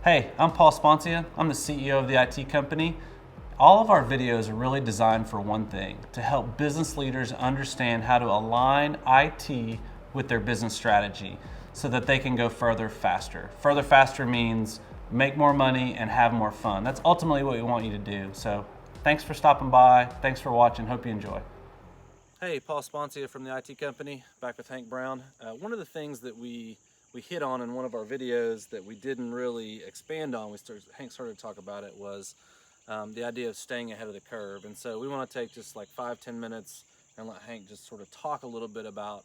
Hey, I'm Paul Sponcia. I'm the CEO of the IT company. All of our videos are really designed for one thing, to help business leaders understand how to align IT with their business strategy so that they can go further faster. Further faster means make more money and have more fun. That's ultimately what we want you to do. So thanks for stopping by. Thanks for watching. Hope you enjoy. Hey, Paul Sponcia from the IT company, back with Hank Brown. One of the things that we hit on in one of our videos that we didn't really expand on, Hank started to talk about it, was the idea of staying ahead of the curve. And so we want to take just like 5-10 minutes and let Hank just sort of talk a little bit about,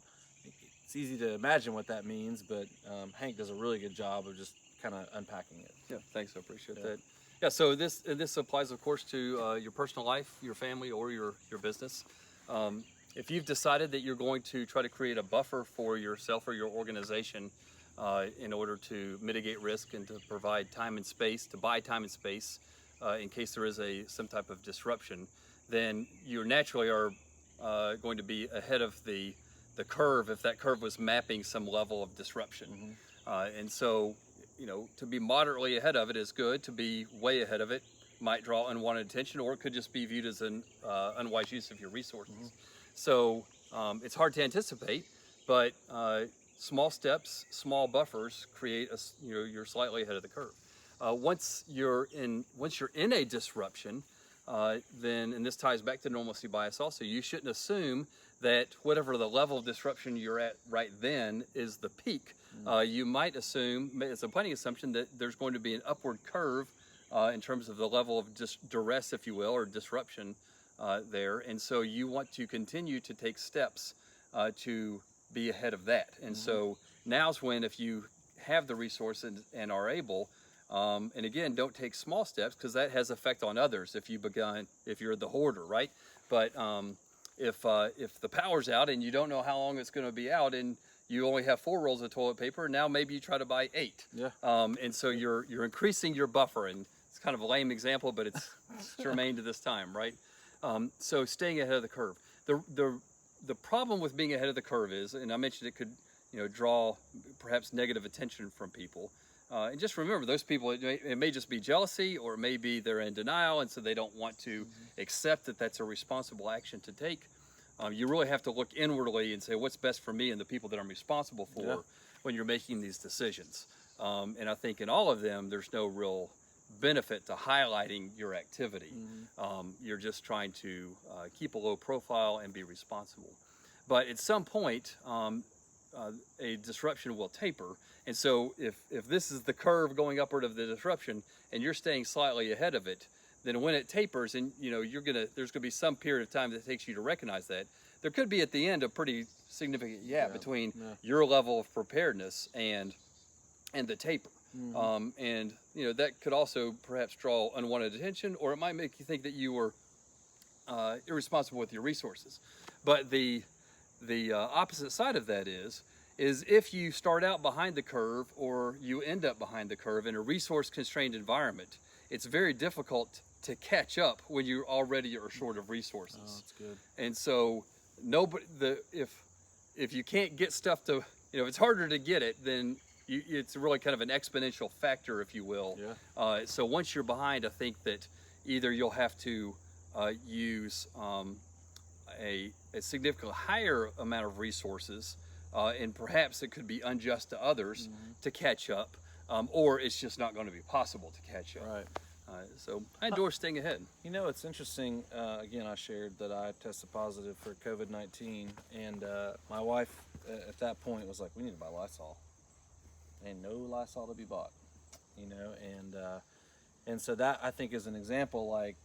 it's easy to imagine what that means, but Hank does a really good job of just kind of unpacking it. Yeah, thanks. I appreciate that. Yeah, so this applies, of course, to your personal life, your family, or your business. If you've decided that you're going to try to create a buffer for yourself or your organization in order to mitigate risk and to provide time and space, to buy time and space in case there is some type of disruption, then you naturally are going to be ahead of the curve if that curve was mapping some level of disruption. And so, you know, to be moderately ahead of it is good. To be way ahead of it might draw unwanted attention, or it could just be viewed as an unwise use of your resources. So it's hard to anticipate, but small steps, small buffers create you're slightly ahead of the curve. Once you're in a disruption, then, and this ties back to normalcy bias also, you shouldn't assume that whatever the level of disruption you're at right then is the peak. You might assume, it's a planning assumption, that there's going to be an upward curve in terms of the level of duress, if you will, or disruption there. And so you want to continue to take steps to be ahead of that. And so now's when, if you have the resources and are able, and again, don't take small steps, because that has effect on others if you're the hoarder, right? But if the power's out and you don't know how long it's going to be out, and you only have 4 rolls of toilet paper, now maybe you try to buy 8. Yeah. And so you're increasing your buffer, and it's kind of a lame example, but it's germane to this time, right? So staying ahead of the curve. The problem with being ahead of the curve is, and I mentioned it could, draw perhaps negative attention from people. And just remember, those people, it may just be jealousy, or it may be they're in denial, and so they don't want to accept that that's a responsible action to take. You really have to look inwardly and say, what's best for me and the people that I'm responsible for when you're making these decisions. And I think in all of them, there's no real benefit to highlighting your activity. You're just trying to keep a low profile and be responsible. But at some point, a disruption will taper. And so if this is the curve going upward of the disruption and you're staying slightly ahead of it, then when it tapers, and there's gonna be some period of time that it takes you to recognize that, there could be at the end a pretty significant gap between your level of preparedness and the taper. And that could also perhaps draw unwanted attention, or it might make you think that you were irresponsible with your resources. But the opposite side of that is if you start out behind the curve, or you end up behind the curve in a resource-constrained environment, it's very difficult to catch up when you already are short of resources. Oh, that's good. And so if you can't get stuff to, if it's harder to get it, then it's really kind of an exponential factor, if you will. So once you're behind, I think that either you'll have to use a significantly higher amount of resources, and perhaps it could be unjust to others to catch up, or it's just not going to be possible to catch up. Right. So I endorse staying ahead. It's interesting. Again, I shared that I tested positive for COVID-19, and my wife at that point was like, "We need to buy Lysol." Ain't no Lysol to be bought, and so that, I think, is an example. Like,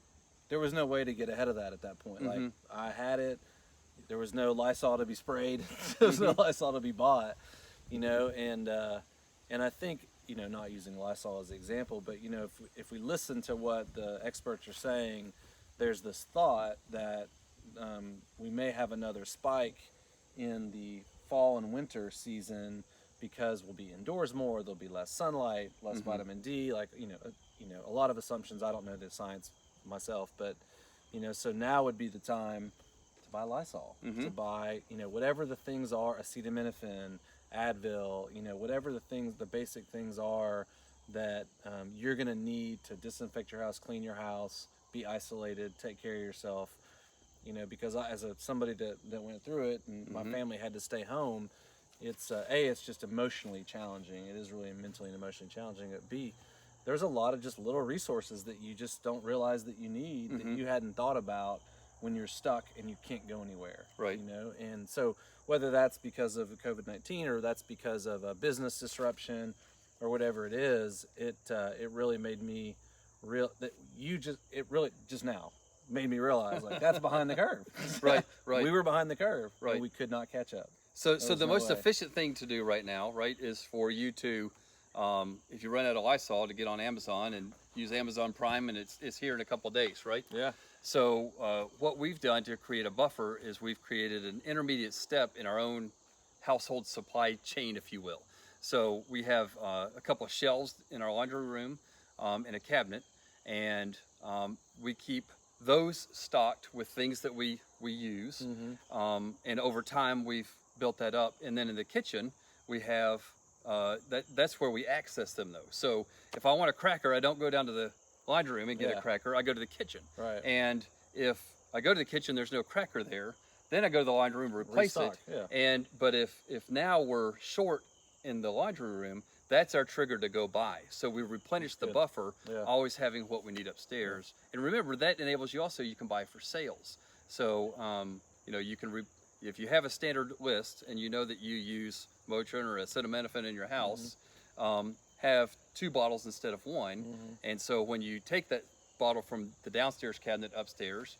there was no way to get ahead of that at that point. Like, I had it. There was no Lysol to be sprayed. There was no Lysol to be bought, and I think, not using Lysol as an example, but if we listen to what the experts are saying, there's this thought that we may have another spike in the fall and winter season, because we'll be indoors more, there'll be less sunlight, less vitamin D, like, a lot of assumptions. I don't know the science myself, but, so now would be the time to buy Lysol, to buy, whatever the things are, acetaminophen, Advil, whatever the basic things are that you're going to need to disinfect your house, clean your house, be isolated, take care of yourself. You know, because as somebody that went through it, and my family had to stay home, it's it's just emotionally challenging. It is really mentally and emotionally challenging. But B, there's a lot of just little resources that you just don't realize that you need, that you hadn't thought about when you're stuck and you can't go anywhere. Right. You know, and so whether that's because of COVID-19 or that's because of a business disruption or whatever it is, it really made me just now made me realize, like, that's behind the curve. Right. We were behind the curve. Right. And we could not catch up. So the no most way. efficient thing to do right now, right, is for you to, if you run out of Lysol, to get on Amazon and use Amazon Prime, and it's here in a couple days, right? Yeah. So what we've done to create a buffer is we've created an intermediate step in our own household supply chain, if you will. So we have a couple of shelves in our laundry room and a cabinet, and we keep those stocked with things that we use. And over time, we've built that up. And then in the kitchen, we have that's where we access them, though. So if I want a cracker, I don't go down to the laundry room and get a cracker. I go to the kitchen. Right. And if I go to the kitchen, there's no cracker there, then I go to the laundry room, replace Restock, it. But if now we're short in the laundry room, that's our trigger to go buy. So we replenish the buffer, always having what we need upstairs. And remember, that enables you also, you can buy for sales. So, you know, you can, if you have a standard list and you know that you use Motrin or acetaminophen in your house, have 2 bottles instead of 1. And so when you take that bottle from the downstairs cabinet upstairs,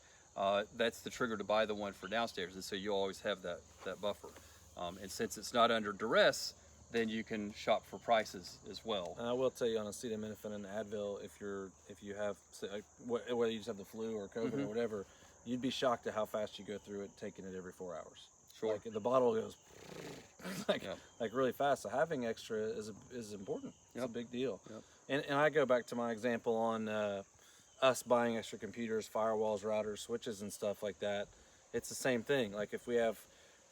that's the trigger to buy the one for downstairs. And so you always have that buffer. And since it's not under duress, then you can shop for prices as well. And I will tell you, on acetaminophen and Advil, if you have, whether you just have the flu or COVID or whatever, you'd be shocked at how fast you go through it, taking it every 4 hours. Sure. Like the bottle goes like really fast. So having extra is important. It's a big deal. And I go back to my example on us buying extra computers, firewalls, routers, switches, and stuff like that. It's the same thing. Like if we have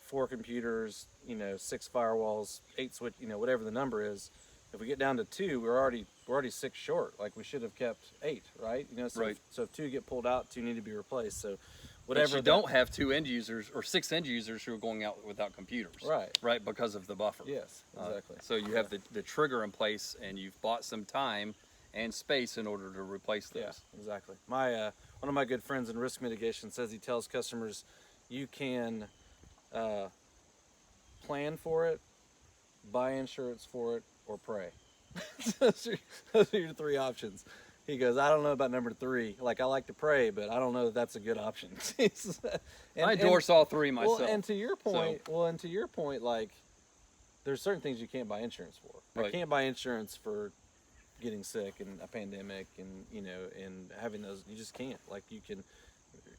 4 computers, 6 firewalls, 8 switch, whatever the number is, if we get down to 2, we're already 6 short. Like we should have kept 8, right? So if 2 get pulled out, 2 need to be replaced. So whatever. But you don't have 2 end users or 6 end users who are going out without computers. Right, because of the buffer. Yes, exactly. So you have the trigger in place, and you've bought some time and space in order to replace those. Yeah, exactly. My one of my good friends in risk mitigation says he tells customers, you can plan for it, buy insurance for it, or pray. those are your 3 options. He goes, I don't know about number 3. Like, I like to pray, but I don't know that that's a good option. I endorse all 3 myself. Well, and to your point, like, there's certain things you can't buy insurance for. I can't buy insurance for getting sick and a pandemic and and having those. You just can't. Like, you can.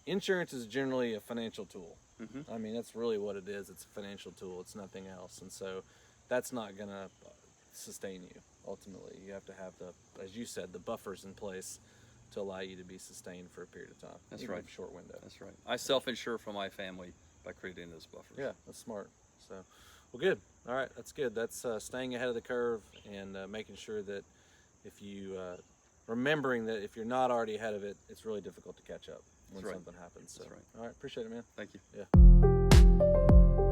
Insurance is generally a financial tool. I mean, that's really what it is. It's a financial tool. It's nothing else. And so that's not going to sustain you. Ultimately, you have to have as you said, the buffers in place to allow you to be sustained for a period of time. That's even right. A short window. That's right. I self-insure for my family by creating those buffers. Yeah, that's smart. So, well, good. All right, that's good. That's staying ahead of the curve and making sure that if you remembering that if you're not already ahead of it, it's really difficult to catch up when something happens. So, That's right. All right, appreciate it, man. Thank you. Yeah.